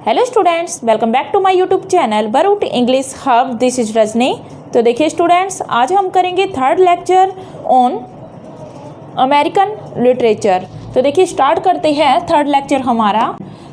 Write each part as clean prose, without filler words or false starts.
Hello students, welcome back to my YouTube channel बरूट English hub. This is Rajni. तो देखिए students, आज हम करेंगे third lecture on American literature. तो देखिए स्टार्ट करते हैं थर्ड लेक्चर हमारा।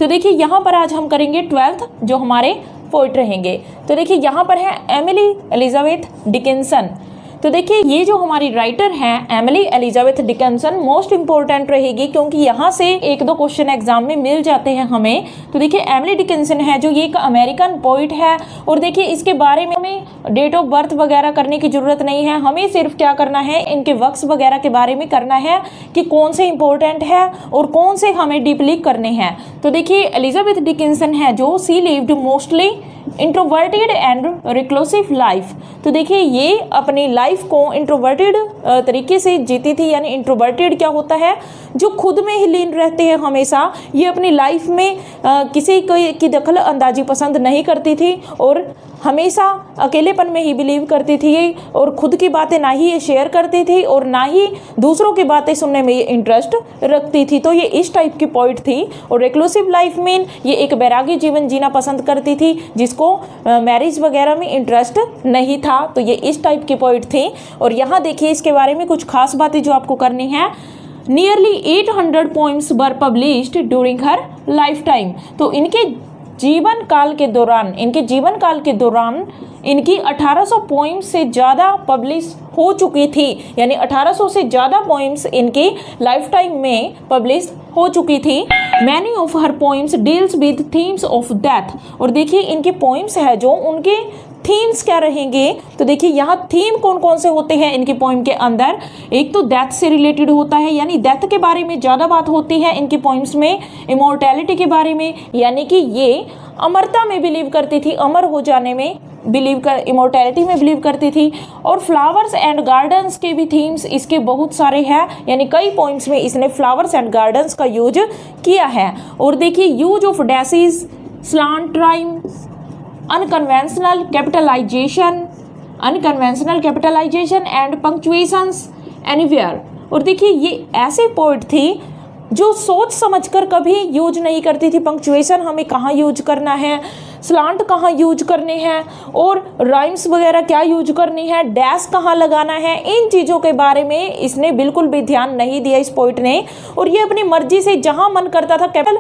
तो देखिए यहाँ पर आज हम करेंगे 12th जो हमारे पोइट रहेंगे। तो देखिए यहाँ पर है एमिली एलिजाबेथ डिकिंसन। तो देखिए ये जो हमारी राइटर हैं Emily Elizabeth Dickinson most important रहेगी, क्योंकि यहाँ से एक दो क्वेश्चन एग्जाम में मिल जाते हैं हमें। तो देखिए एमिली डिकिंसन है जो ये एक अमेरिकन पोइट है, और देखिए इसके बारे में हमें डेट ऑफ बर्थ वगैरह करने की जरूरत नहीं है। हमें सिर्फ क्या करना है, इनके वर्क्स वगैरह के बारे में करना है कि कौन से इंपॉर्टेंट है और कौन से हमें डीपली करने हैं। तो देखिए एलिजाबेथ डिकिंसन है जो she lived mostly introverted and reclusive life. तो देखिए ये अपनी लाइफ को इंट्रोवर्टेड तरीके से जीती थी। यानी इंट्रोवर्टेड क्या होता है, जो खुद में ही लीन रहते हैं हमेशा। ये अपनी लाइफ में किसी की दखल अंदाजी पसंद नहीं करती थी और हमेशा अकेलेपन में ही बिलीव करती थी, और खुद की बातें ना ही ये शेयर करती थी और ना ही दूसरों की बातें सुनने में ये इंटरेस्ट रखती थी। तो ये इस टाइप की पोइट थी। और रिक्लूसिव लाइफ मीन ये एक बैरागी जीवन जीना पसंद करती थी, जिसको मैरिज वगैरह में इंटरेस्ट नहीं था। तो ये इस टाइप की पोइट थी। और यहाँ देखिए इसके बारे में कुछ खास बातें जो आपको करनी है। Nearly 800 poems were published during her lifetime. तो इनके जीवन काल के दौरान इनकी 1800 पोइम्स से ज़्यादा पब्लिश हो चुकी थी। यानी 1800 से ज़्यादा पोइम्स इनकी लाइफ टाइम में पब्लिश हो चुकी थी। Many of her poems deals with themes of death. और देखिए इनके पोइम्स है जो उनके थीम्स क्या रहेंगे। तो देखिए यहाँ थीम कौन कौन से होते हैं इनके पोइम के अंदर। एक तो डेथ से रिलेटेड होता है, यानी डेथ के बारे में ज़्यादा बात होती है इनके पोइम्स में। इमोर्टैलिटी के बारे में, यानी कि ये अमरता में बिलीव करती थी, अमर हो जाने में इमोर्टैलिटी में बिलीव करती थी। और फ्लावर्स एंड गार्डन्स के भी थीम्स इसके बहुत सारे हैं। यानी कई पोइम्स में इसने फ्लावर्स एंड गार्डन्स का यूज किया है। और देखिए use of dashes, slant rhyme, unconventional capitalization and punctuations anywhere. और देखिए ये ऐसे पोइट थी जो सोच समझकर कभी यूज नहीं करती थी। पंक्चुएशन हमें कहाँ यूज करना है, स्लांट कहाँ यूज करने हैं, और राइम्स वगैरह क्या यूज करनी है, डैश कहाँ लगाना है, इन चीज़ों के बारे में इसने बिल्कुल भी ध्यान नहीं दिया इस पोइट ने। और ये अपनी मर्जी से जहाँ मन करता था कैपिटल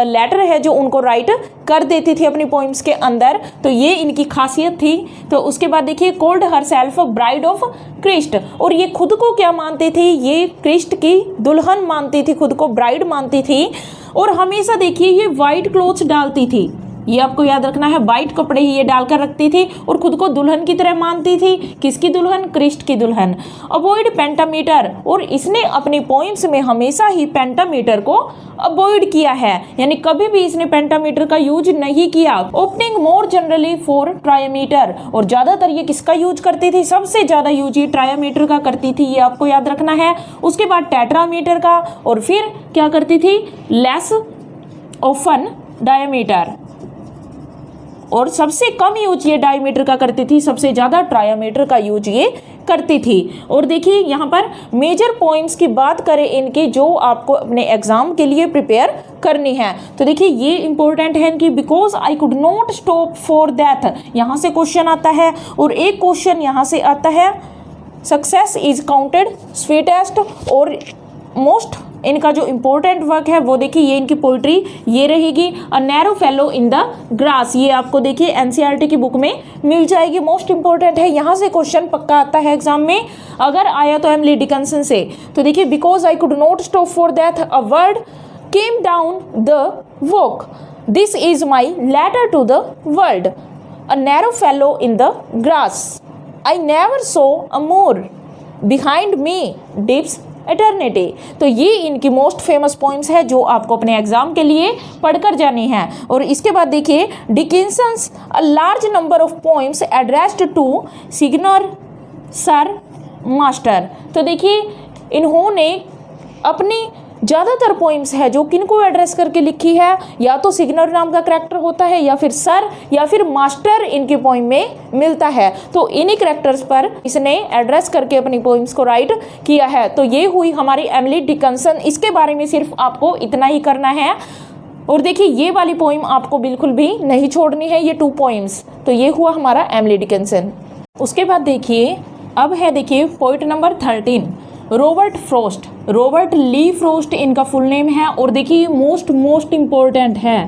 लेटर है जो उनको राइट कर देती थी अपनी पोइम्स के अंदर। तो ये इनकी खासियत थी। तो उसके बाद देखिए called her self bride of Christ. और ये खुद को क्या मानती थी, ये क्रिस्ट की दुल्हन मानती थी, खुद को ब्राइड मानती थी। और हमेशा देखिए ये वाइट क्लोथ्स डालती थी, ये आपको याद रखना है, वाइट कपड़े ही ये डालकर रखती थी और खुद को दुल्हन की तरह मानती थी। किसकी दुल्हन? क्रिस्ट की दुल्हन। Avoid pentameter. और इसने अपनी पोइम्स में हमेशा ही पेंटामीटर को अवॉइड किया है, यानी कभी भी इसने पेंटामीटर का यूज नहीं किया। Opening more generally for trimeter. और ज्यादातर ये किसका यूज करती थी? सबसे ज्यादा यूज ये ट्रायमीटर का करती थी, ये आपको याद रखना है। उसके बाद टेट्रामीटर का, और फिर क्या करती थी? Less often diameter. और सबसे कम यूज ये डायमीटर का करती थी, सबसे ज़्यादा ट्रायमीटर का यूज ये करती थी। और देखिए यहाँ पर मेजर पॉइंट्स की बात करें इनकी, जो आपको अपने एग्जाम के लिए प्रिपेयर करनी है। तो देखिए ये इंपॉर्टेंट है इनकी, because I could not stop for that. यहाँ से क्वेश्चन आता है। और एक क्वेश्चन यहाँ से आता है, सक्सेस इज काउंटेड स्वीटेस्ट। और मोस्ट इनका जो इम्पोर्टेंट वर्क है वो देखिए ये इनकी पोइट्री ये रहेगी, अ narrow fellow in the grass. ये आपको देखिए एनसीईआरटी की बुक में मिल जाएगी, मोस्ट इंपॉर्टेंट है। यहाँ से क्वेश्चन पक्का आता है एग्जाम में, अगर आया तो एमिली डिकिंसन से। तो देखिए because I could not stop for that, a word came down the walk, this is my letter to the world, a narrow fellow in the grass, I never saw a moor, behind me dips eternity. तो ये इनकी most famous poems है जो आपको अपने exam के लिए पढ़कर जानी है। और इसके बाद देखिए Dickinson's a large number of poems addressed to signor sir master. तो देखिए इन्होंने अपनी ज़्यादातर पोइम्स है जो किनको एड्रेस करके लिखी है, या तो सिग्नर नाम का कैरेक्टर होता है, या फिर सर, या फिर मास्टर इनके पोइम में मिलता है। तो इन्हीं कैरेक्टर्स पर इसने एड्रेस करके अपनी पोइम्स को राइट किया है। तो ये हुई हमारी एमिली डिकिंसन। इसके बारे में सिर्फ आपको इतना ही करना है। और देखिए ये वाली पोइम आपको बिल्कुल भी नहीं छोड़नी है, ये 2 पोइम्स। तो ये हुआ हमारा एमिली डिकिंसन। उसके बाद देखिए अब है देखिए point number 13, Robert Frost. Robert Lee Frost इनका फुल नेम है। और देखिए ये मोस्ट इम्पोर्टेंट है,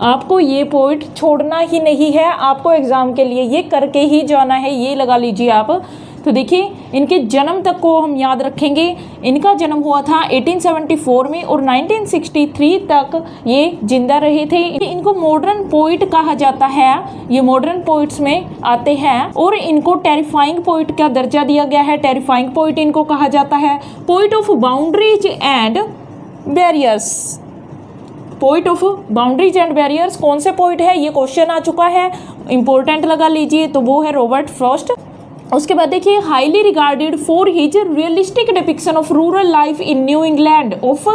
आपको ये पॉइंट छोड़ना ही नहीं है, आपको एग्जाम के लिए ये करके ही जाना है, ये लगा लीजिए आप। तो देखिए इनके जन्म तक को हम याद रखेंगे। इनका जन्म हुआ था 1874 में और 1963 तक ये जिंदा रहे थे। इनको मॉडर्न पोइट कहा जाता है, ये मॉडर्न पोइट्स में आते हैं और इनको टेरिफाइंग पोइट का दर्जा दिया गया है। टेरिफाइंग पोइट इनको कहा जाता है। Poet of boundaries and barriers, poet of boundaries and barriers कौन से पोइट है, ये क्वेश्चन आ चुका है, इंपॉर्टेंट लगा लीजिए। तो वो है रॉबर्ट फ्रॉस्ट। उसके बाद देखिए highly regarded for his realistic depiction of rural life in New England of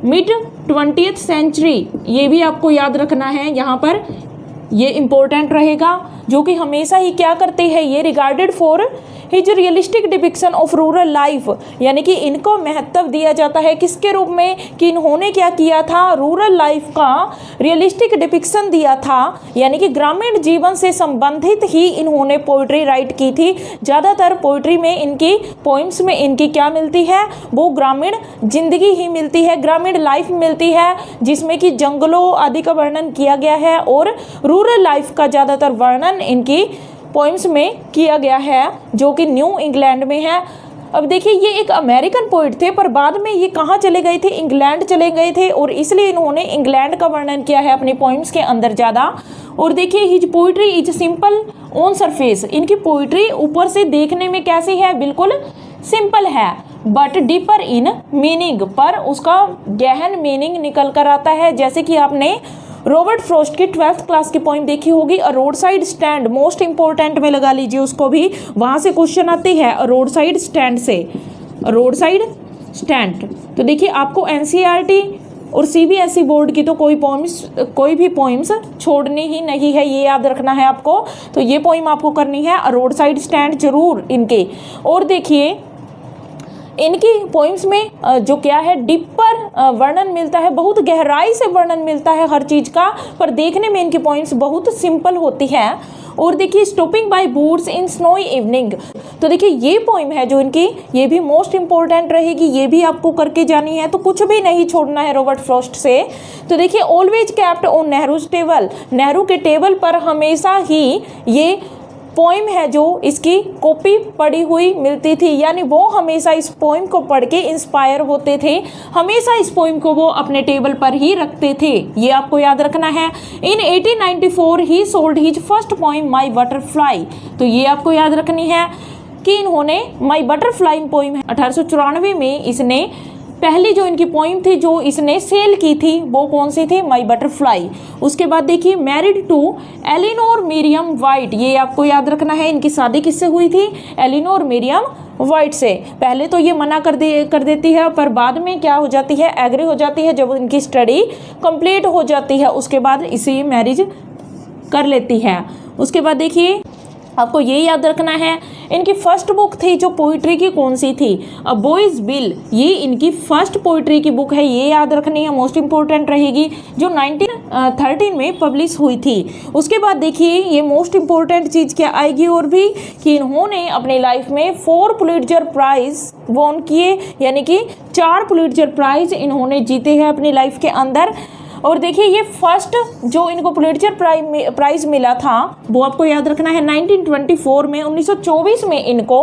mid 20th century, ये भी आपको याद रखना है, यहाँ पर ये इंपॉर्टेंट रहेगा। जो कि हमेशा ही क्या करते हैं, ये regarded for his realistic depiction of rural life, यानी कि इनको महत्व दिया जाता है किसके रूप में, कि इन्होंने क्या किया था, रूरल लाइफ का रियलिस्टिक डिपिक्शन दिया था, यानी कि ग्रामीण जीवन से संबंधित ही इन्होंने पोइट्री राइट की थी। ज़्यादातर पोइट्री में इनकी पोइम्स में इनकी क्या मिलती है, वो ग्रामीण जिंदगी ही मिलती है, ग्रामीण लाइफ मिलती है, जिसमें कि जंगलों आदि का वर्णन किया गया है और रूरल लाइफ का ज़्यादातर वर्णन इनकी पोइम्स में किया गया है, जो कि न्यू इंग्लैंड में है। अब देखिए ये एक अमेरिकन पोइट थे, पर बाद में ये कहाँ चले गए थे, इंग्लैंड चले गए थे, और इसलिए इन्होंने इंग्लैंड का वर्णन किया है अपनी पोइम्स के अंदर ज़्यादा। और देखिए his poetry is simple on surface, इनकी पोइट्री ऊपर से देखने में कैसी है, बिल्कुल सिंपल है, बट डीपर इन मीनिंग, पर उसका गहन मीनिंग निकल कर आता है। जैसे कि आपने रॉबर्ट फ्रॉस्ट की 12th क्लास की पोइम देखी होगी, a roadside stand, most important में लगा लीजिए उसको भी, वहां से क्वेश्चन आती है रोड साइड स्टैंड से, रोड साइड स्टैंड। तो देखिए आपको एनसीईआरटी और सीबीएसई बोर्ड की तो कोई भी पोइम्स छोड़नी ही नहीं है, ये याद रखना है आपको। तो ये पोइम आपको करनी है, अ रोड साइड स्टैंड जरूर इनके। और देखिए इनकी पोइम्स में जो क्या है, डीपर वर्णन मिलता है, बहुत गहराई से वर्णन मिलता है हर चीज़ का, पर देखने में इनकी पोइम्स बहुत सिंपल होती है। और देखिए stopping by boots in snowy evening, तो देखिए ये पोइम है जो इनकी, ये भी मोस्ट इंपॉर्टेंट रहेगी, ये भी आपको करके जानी है, तो कुछ भी नहीं छोड़ना है रॉबर्ट फ्रॉस्ट से। तो देखिए always kept on Nehru's table, Nehru के टेबल पर हमेशा ही ये पोइम है जो इसकी कॉपी पड़ी हुई मिलती थी, यानी वो हमेशा इस पोइम को पढ़ के इंस्पायर होते थे, हमेशा इस पोइम को वो अपने टेबल पर ही रखते थे, ये आपको याद रखना है। इन 1894 ही सोल्ड हिज फर्स्ट पोइम माई बटरफ्लाई, तो ये आपको याद रखनी है कि इन्होंने माई बटरफ्लाई पोइम 1894 में इसने पहली जो इनकी पोइम थी जो इसने सेल की थी, वो कौन सी थी, माई बटरफ्लाई। उसके बाद देखिए married to Elinor Miriam White, ये आपको याद रखना है, इनकी शादी किससे हुई थी, एलिनोर मिरियम वाइट से। पहले तो ये मना कर देती है, पर बाद में क्या हो जाती है, एग्री हो जाती है, जब इनकी स्टडी कंप्लीट हो जाती है उसके बाद इसे मैरिज कर लेती है। उसके बाद देखिए आपको ये याद रखना है, इनकी फर्स्ट बुक थी जो पोइट्री की कौन सी थी, अ बॉयज बिल, ये इनकी फर्स्ट पोइट्री की बुक है, ये याद रखनी है, मोस्ट इंपॉर्टेंट रहेगी, जो 1913 में पब्लिश हुई थी। उसके बाद देखिए ये मोस्ट इंपॉर्टेंट चीज़ क्या आएगी और भी, कि इन्होंने अपनी लाइफ में 4 पुलिट्जर प्राइज वॉन किए, यानी कि 4 पुलिट्जर प्राइज इन्होंने जीते हैं अपनी लाइफ के अंदर। और देखिए ये फर्स्ट जो इनको पुलिट्जर प्राइज मिला था वो आपको याद रखना है 1924 में, 1924 में इनको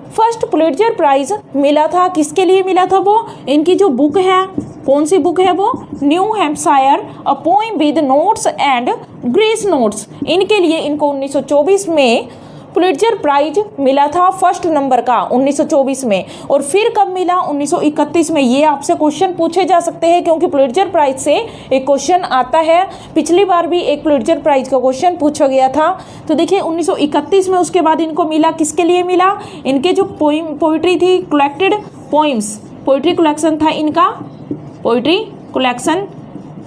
फर्स्ट पुलिट्जर प्राइज मिला था। किसके लिए मिला था वो, इनकी जो बुक है, कौन सी बुक है वो, new Hampshire a poem with notes and grace notes, इनके लिए इनको 1924 में पुलिट्जर प्राइज मिला था फर्स्ट नंबर का 1924 में। और फिर कब मिला, 1931 में। ये आपसे क्वेश्चन पूछे जा सकते हैं क्योंकि पुलिट्जर प्राइज से एक क्वेश्चन आता है, पिछली बार भी एक पुलिट्जर प्राइज का क्वेश्चन पूछा गया था। तो देखिए 1931 में उसके बाद इनको मिला, किसके लिए मिला, इनके जो पोइट्री थी, कलेक्टेड पोइम्स, पोइट्री कलेक्शन था इनका, पोइट्री कलेक्शन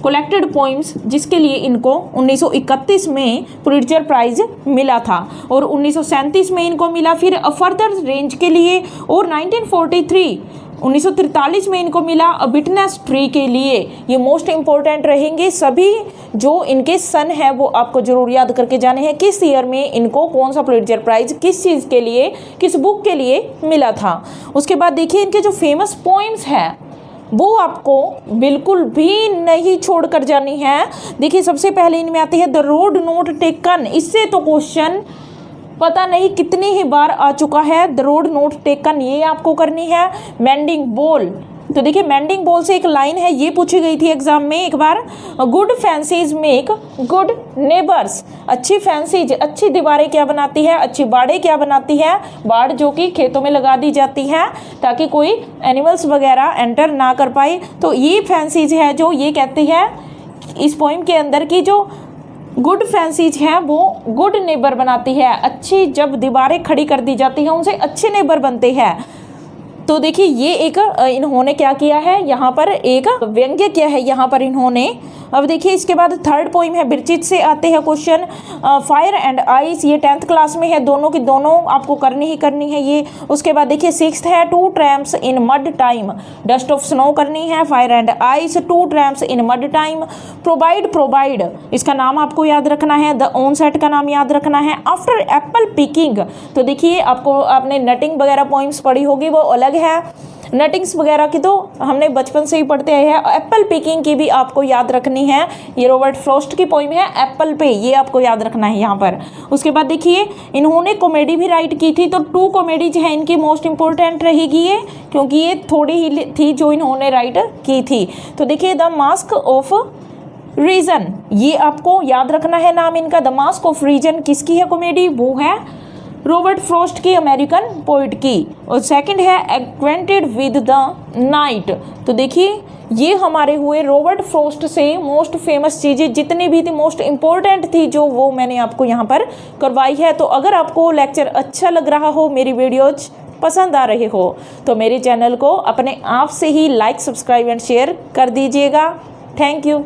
कलेक्टेड पोइम्स, जिसके लिए इनको 1931 में पुलिट्जर प्राइज मिला था। और 1937 में इनको मिला फिर अ फर्दर रेंज के लिए, और 1943 1943 में इनको मिला अ विटनेस ट्री के लिए। ये मोस्ट इंपॉर्टेंट रहेंगे, सभी जो इनके सन है वो आपको जरूर याद करके जाने हैं। किस ईयर में इनको कौन सा पुलित्जर प्राइज किस चीज़ के लिए, किस बुक के लिए मिला था। उसके बाद देखिए इनके जो फेमस पोइम्स हैं वो आपको बिल्कुल भी नहीं छोड़कर जानी है। देखिए सबसे पहले इनमें आती है द रोड नोट टेकन। इससे तो क्वेश्चन पता नहीं कितनी ही बार आ चुका है, द रोड नोट टेकन, ये आपको करनी है। मेंडिंग बॉल, तो देखिए मेंडिंग बॉल से एक लाइन है, ये पूछी गई थी एग्जाम में एक बार। Good fences make good neighbours. अच्छी फैंसीज, अच्छी दीवारें क्या बनाती है, अच्छी बाड़ें क्या बनाती है, बाड़ जो कि खेतों में लगा दी जाती है ताकि कोई एनिमल्स वगैरह एंटर ना कर पाए। तो ये फैंसीज है जो ये कहती है इस पोइम के अंदर की जो गुड फैंसीज हैं वो गुड नेबर बनाती है। अच्छी जब दीवारें खड़ी कर दी जाती हैं उनसे अच्छे नेबर बनते हैं। तो देखिए ये एक इन्होंने क्या किया है, यहाँ पर एक व्यंग्य किया है यहाँ पर इन्होंने। अब देखिए इसके बाद थर्ड पोइम है, बिरचित से आते हैं क्वेश्चन। फायर एंड आइस, ये 10th क्लास में है, दोनों की दोनों आपको करनी ही करनी है ये। उसके बाद देखिए 6th है, 2 tramps in mud time, dust of snow करनी है। Fire and ice, 2 tramps in mud time. Provide, provide इसका नाम आपको याद रखना है, द ओन सेट का नाम याद रखना है। आफ्टर एप्पल पिकिंग, तो देखिए आपको आपने नटिंग वगैरह पोइम्स पढ़ी होगी वो अलग है, नटिंग्स वगैरह की तो हमने बचपन से ही पढ़ते आए हैं। एप्पल पिकिंग की भी आपको याद रखनी है, ये रॉबर्ट फ्रॉस्ट की पोइम है एप्पल पे, ये आपको याद रखना है यहाँ पर। उसके बाद देखिए इन्होंने कॉमेडी भी राइट की थी, तो 2 कॉमेडीज हैं इनकी मोस्ट इंपॉर्टेंट रहेगी ये, क्योंकि ये थोड़ी ही थी जो इन्होंने राइट की थी। तो देखिए द मास्क ऑफ रीजन, ये आपको याद रखना है नाम इनका। द मास्क ऑफ रीजन किसकी है कॉमेडी, वो है रॉबर्ट फ्रॉस्ट की, अमेरिकन पोइट की। और सेकंड है एक्वेंटेड विद द नाइट। तो देखिए ये हमारे हुए रॉबर्ट फ्रॉस्ट से मोस्ट फेमस चीज़ें जितनी भी थी, मोस्ट इम्पोर्टेंट थी जो वो मैंने आपको यहाँ पर करवाई है। तो अगर आपको लेक्चर अच्छा लग रहा हो, मेरी वीडियोज पसंद आ रहे हो, तो मेरे चैनल को अपने आप से ही लाइक, सब्सक्राइब एंड शेयर कर दीजिएगा। Thank you.